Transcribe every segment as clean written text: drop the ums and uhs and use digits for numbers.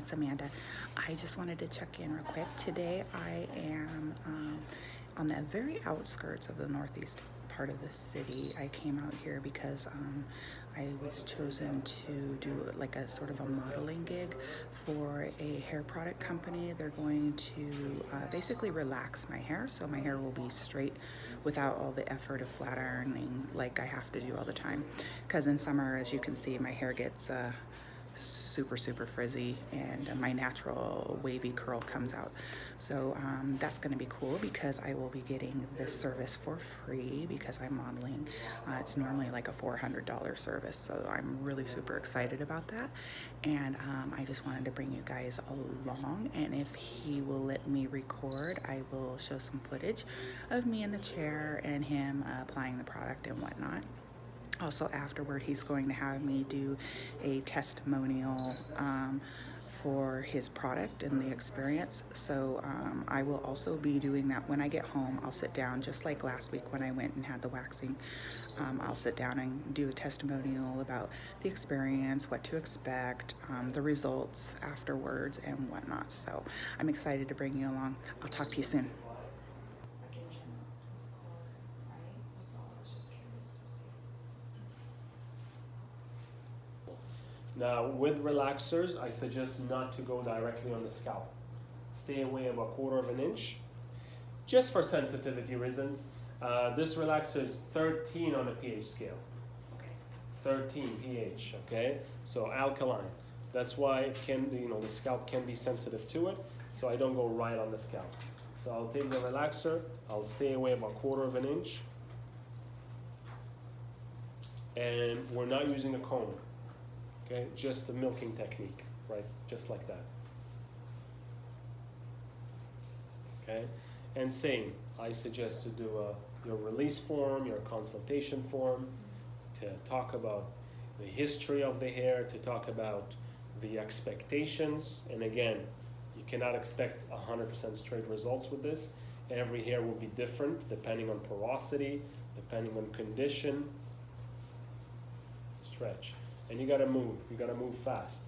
it's Amanda. I just wanted to check in real quick. Today I am on the very outskirts of the northeast part of the city. I came out here because I was chosen to do like a sort of a modeling gig for a hair product company. They're going to basically relax my hair, so my hair will be straight without all the effort of flat ironing like I have to do all the time. Because in summer, as you can see, my hair gets super frizzy and my natural wavy curl comes out. So that's going to be cool because I will be getting this service for free because I'm modeling. It's normally like a $400 service, so I'm really super excited about that. And I just wanted to bring you guys along, and if he will let me record, I will show some footage of me in the chair and him applying the product and whatnot. Also afterward, he's going to have me do a testimonial for his product and the experience. So I will also be doing that when I get home. I'll sit down just like last week when I went and had the waxing. I'll sit down and do a testimonial about the experience, what to expect, the results afterwards and whatnot. So I'm excited to bring you along. I'll talk to you soon. Now, with relaxers, I suggest not to go directly on the scalp. Stay away about 1/4 of an inch, just for sensitivity reasons. This relaxer is 13 on a pH scale. Okay. 13 pH, okay? So alkaline. That's why it can, the scalp can be sensitive to it. So I don't go right on the scalp. So I'll take the relaxer. I'll stay away about 1/4 of an inch. And we're not using a comb. Okay, just a milking technique, right? Just like that. Okay, and same, I suggest to do your release form, your consultation form, to talk about the history of the hair, to talk about the expectations. And again, you cannot expect 100% straight results with this. Every hair will be different depending on porosity, depending on condition. Stretch. And you gotta move fast.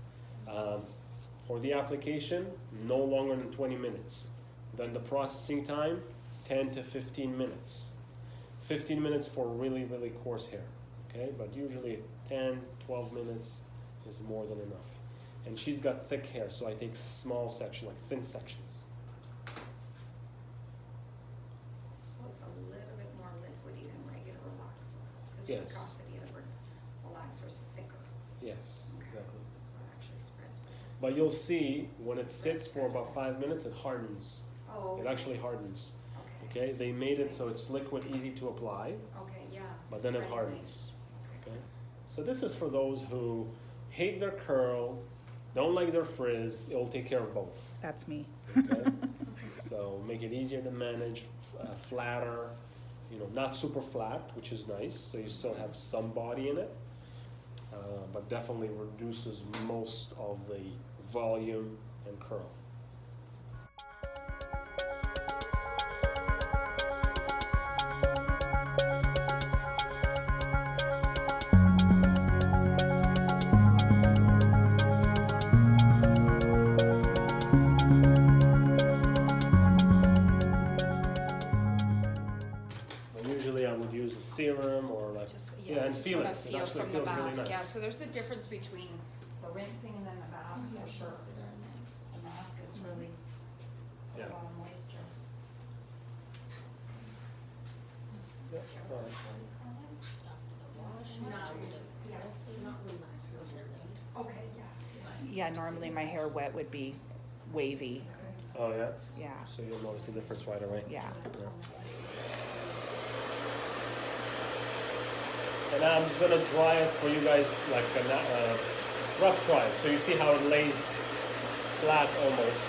For the application, no longer than 20 minutes. Then the processing time, 10 to 15 minutes. 15 minutes for really coarse hair, okay? But usually 10, 12 minutes is more than enough. And she's got thick hair, so I take small sections, like thin sections. So it's a little bit more liquidy than regular relaxer, because Yes. the viscosity of the relaxer is thicker. Yes, exactly. So it actually spreads better. But you'll see when it sits for about 5 minutes, it hardens. Oh, It okay. actually hardens. Okay. Okay, they made it so it's liquid, easy to apply, Okay, yeah. but then it Spreading hardens. nice. Okay, so this is for those who hate their curl, don't like their frizz. It'll take care of both. That's me. Okay, so make it easier to manage, flatter, not super flat, which is nice. So you still have some body in it, but definitely reduces most of the volume and curl. Usually I would use a serum or like, and just feel it. wanna It feel actually from the feels really mask. nice. Yeah, so there's a difference between the rinsing and then the mask, for sure. The mask is really a Yeah. lot of moisture. Yeah, all right. Okay, yeah. Yeah, normally my hair wet would be wavy. Oh yeah? Yeah, So you'll notice the difference right away. yeah. And I'm just gonna dry it for you guys like a rough dry. So you see how it lays flat almost.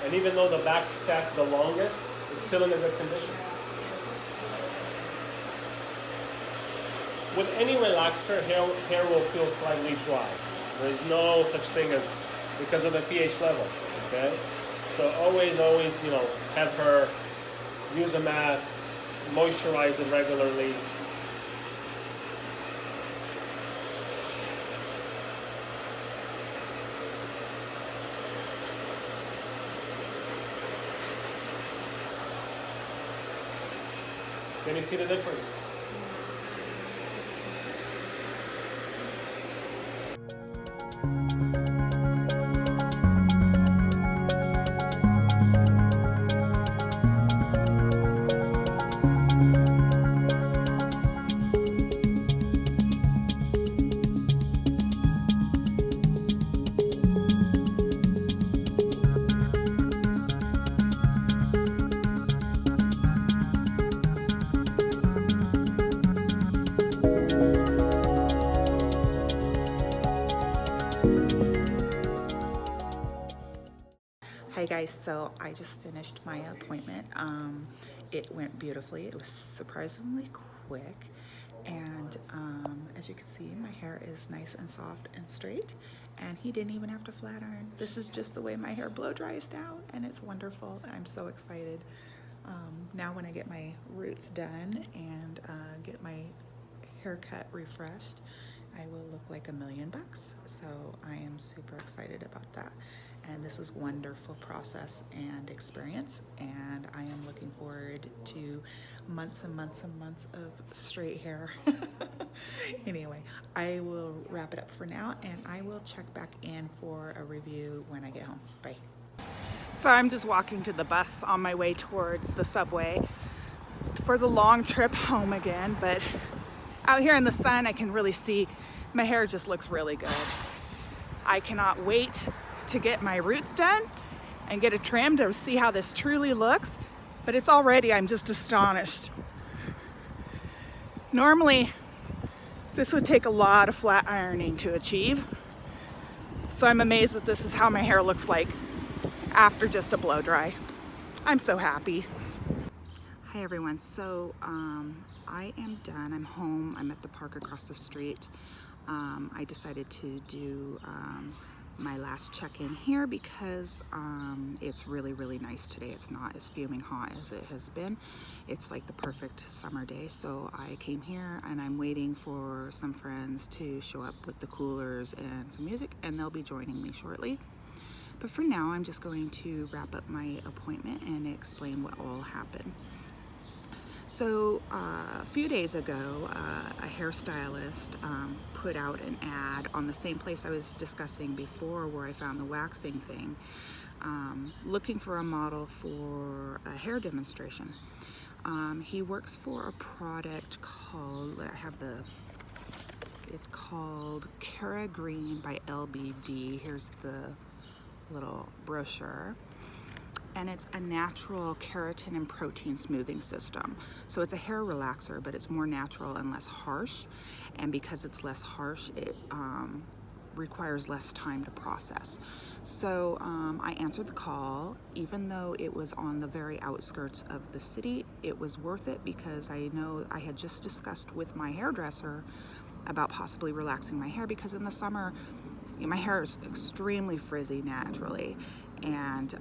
And even though the back sat the longest, it's still in a good condition. With any relaxer, hair will feel slightly dry. There's no such thing as, because of the pH level, okay? So always, you know, have her use a mask, moisturize it regularly. Can you see the difference? Hi guys, so I just finished my appointment. It went beautifully. It was surprisingly quick, and as you can see, my hair is nice and soft and straight, and he didn't even have to flat iron. This is just the way my hair blow dries now, and it's wonderful. I'm so excited. Now when I get my roots done and get my haircut refreshed, I will look like $1,000,000. So I am super excited about that. And this is a wonderful process and experience, and I am looking forward to months and months and months of straight hair. Anyway, I will wrap it up for now, and I will check back in for a review when I get home. Bye. So I'm just walking to the bus on my way towards the subway for the long trip home again, but out here in the sun I can really see my hair just looks really good. I cannot wait to get my roots done and get it trimmed to see how this truly looks, but it's already, I'm just astonished. Normally this would take a lot of flat ironing to achieve, so I'm amazed that this is how my hair looks like after just a blow dry. I'm so happy. Hi everyone, so I am done. I'm home. I'm at the park across the street. I decided to do my last check-in here because it's really, really nice today. It's not as fuming hot as it has been. It's like the perfect summer day. So I came here and I'm waiting for some friends to show up with the coolers and some music, and they'll be joining me shortly. But for now, I'm just going to wrap up my appointment and explain what all happened. So a few days ago, a hairstylist put out an ad on the same place I was discussing before where I found the waxing thing, looking for a model for a hair demonstration. He works for a product called, it's called KeraGreen by LBD. Here's the little brochure. And it's a natural keratin and protein smoothing system. So it's a hair relaxer, but it's more natural and less harsh. And because it's less harsh, it requires less time to process. So I answered the call. Even though it was on the very outskirts of the city, it was worth it because I know I had just discussed with my hairdresser about possibly relaxing my hair, because in the summer, my hair is extremely frizzy naturally, and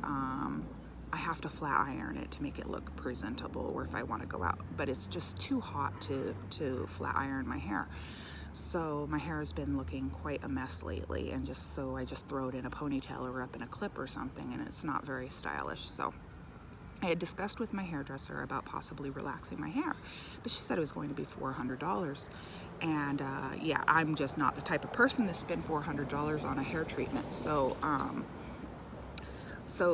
I have to flat iron it to make it look presentable, or if I want to go out, but it's just too hot to flat iron my hair. So my hair has been looking quite a mess lately, and so I just throw it in a ponytail or up in a clip or something, and it's not very stylish. So I had discussed with my hairdresser about possibly relaxing my hair, but she said it was going to be $400. And yeah, I'm just not the type of person to spend $400 on a hair treatment. So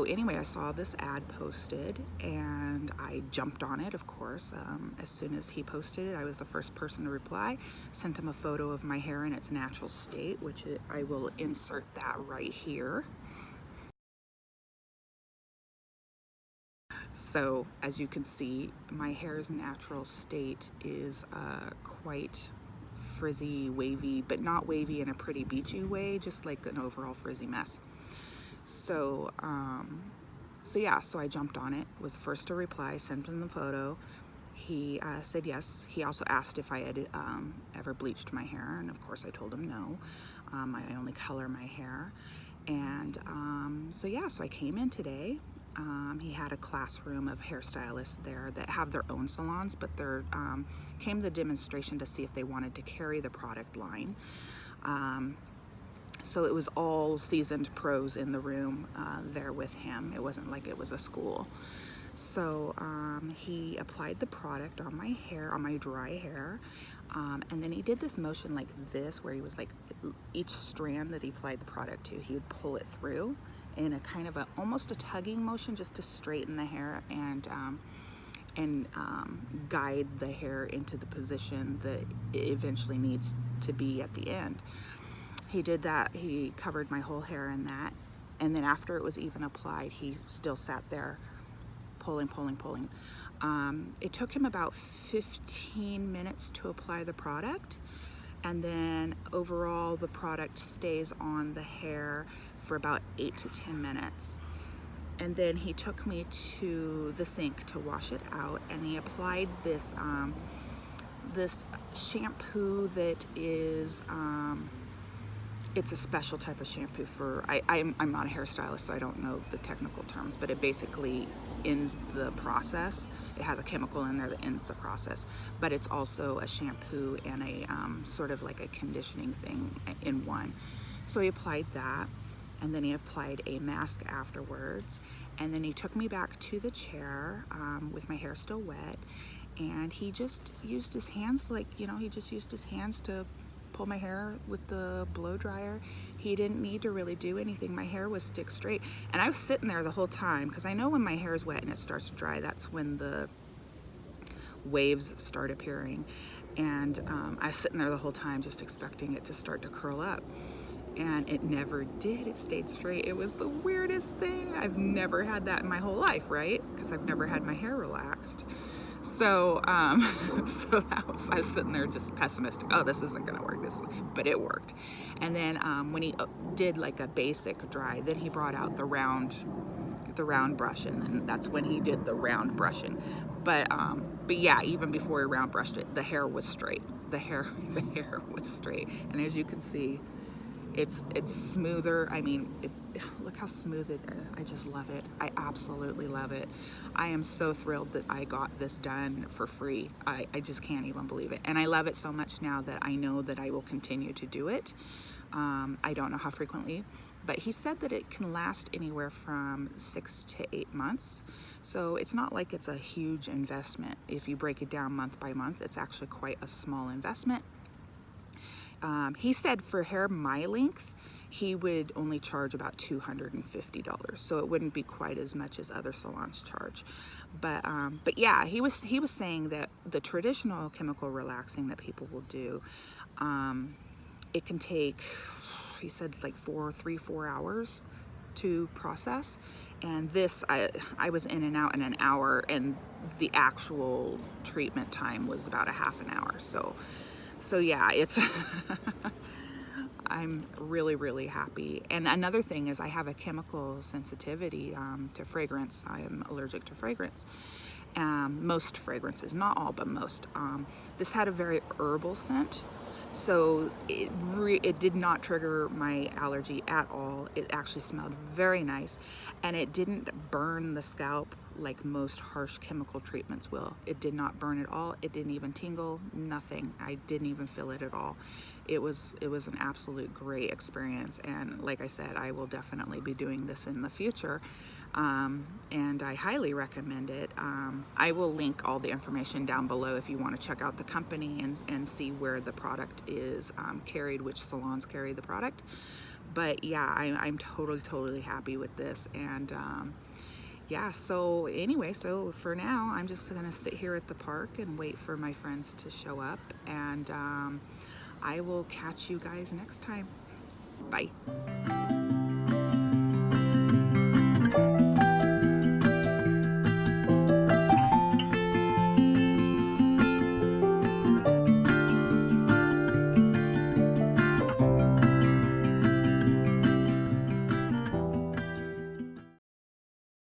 anyway, I saw this ad posted and I jumped on it, of course. As soon as he posted it, I was the first person to reply. Sent him a photo of my hair in its natural state, which I will insert that right here. So as you can see, my hair's natural state is quite frizzy, wavy, but not wavy in a pretty beachy way, just like an overall frizzy mess. So yeah, so I jumped on it, was the first to reply, sent him the photo. He said yes. He also asked if I had ever bleached my hair, and of course I told him no. I only color my hair. And so yeah, so I came in today He had a classroom of hairstylists there that have their own salons, but they're came to the demonstration to see if they wanted to carry the product line. So it was all seasoned pros in the room there with him. It wasn't like it was a school. So he applied the product on my hair, on my dry hair, and then he did this motion like this, where he was like, each strand that he applied the product to, he would pull it through in a kind of almost a tugging motion, just to straighten the hair and guide the hair into the position that it eventually needs to be at the end. He did that. He covered my whole hair in that, and then after it was even applied, he still sat there pulling. It took him about 15 minutes to apply the product, and then overall the product stays on the hair for about 8 to 10 minutes. And then he took me to the sink to wash it out, and he applied this this shampoo that is it's a special type of shampoo for, I'm not a hairstylist, so I don't know the technical terms, but it basically ends the process. It has a chemical in there that ends the process, but it's also a shampoo and a sort of like a conditioning thing in one. So he applied that, and then he applied a mask afterwards, and then he took me back to the chair with my hair still wet, and he just used his hands, like, you know, he just used his hands to pull my hair with the blow dryer. He didn't need to really do anything. My hair was stick straight, and I was sitting there the whole time, because I know when my hair is wet and it starts to dry, that's when the waves start appearing. And I was sitting there the whole time just expecting it to start to curl up, and it never did. It stayed straight. It was the weirdest thing. I've never had that in my whole life, right? Because I've never had my hair relaxed. So, so I was sitting there just pessimistic. Oh, this isn't gonna work. But it worked. And then when he did like a basic dry, then he brought out the round brush, and then that's when he did the round brushing. But yeah, even before he round brushed it, the hair was straight. The hair was straight. And as you can see, it's smoother. I mean, look how smooth it is. I just love it. I absolutely love it. I am so thrilled that I got this done for free. I just can't even believe it. And I love it so much now that I know that I will continue to do it. I don't know how frequently, but he said that it can last anywhere from 6 to 8 months. So it's not like it's a huge investment. If you break it down month by month, it's actually quite a small investment. He said for hair my length, he would only charge about $250, so it wouldn't be quite as much as other salons charge. But yeah, he was saying that the traditional chemical relaxing that people will do, it can take, he said, like 4 hours to process. And this, I was in and out in an hour, and the actual treatment time was about a half an hour. So yeah, it's I'm really, really happy. And another thing is I have a chemical sensitivity to fragrance. I am allergic to fragrance. Most fragrances, not all, but most. This had a very herbal scent, so it did not trigger my allergy at all. It actually smelled very nice, and it didn't burn the scalp like most harsh chemical treatments will. It did not burn at all. It didn't even tingle, nothing. I didn't even feel it at all. It was an absolute great experience, and like I said, I will definitely be doing this in the future, and I highly recommend it. I will link all the information down below if you want to check out the company and see where the product is carried, which salons carry the product. But yeah, I'm totally happy with this. And yeah, so anyway, so for now, I'm just gonna sit here at the park and wait for my friends to show up, and I will catch you guys next time. Bye.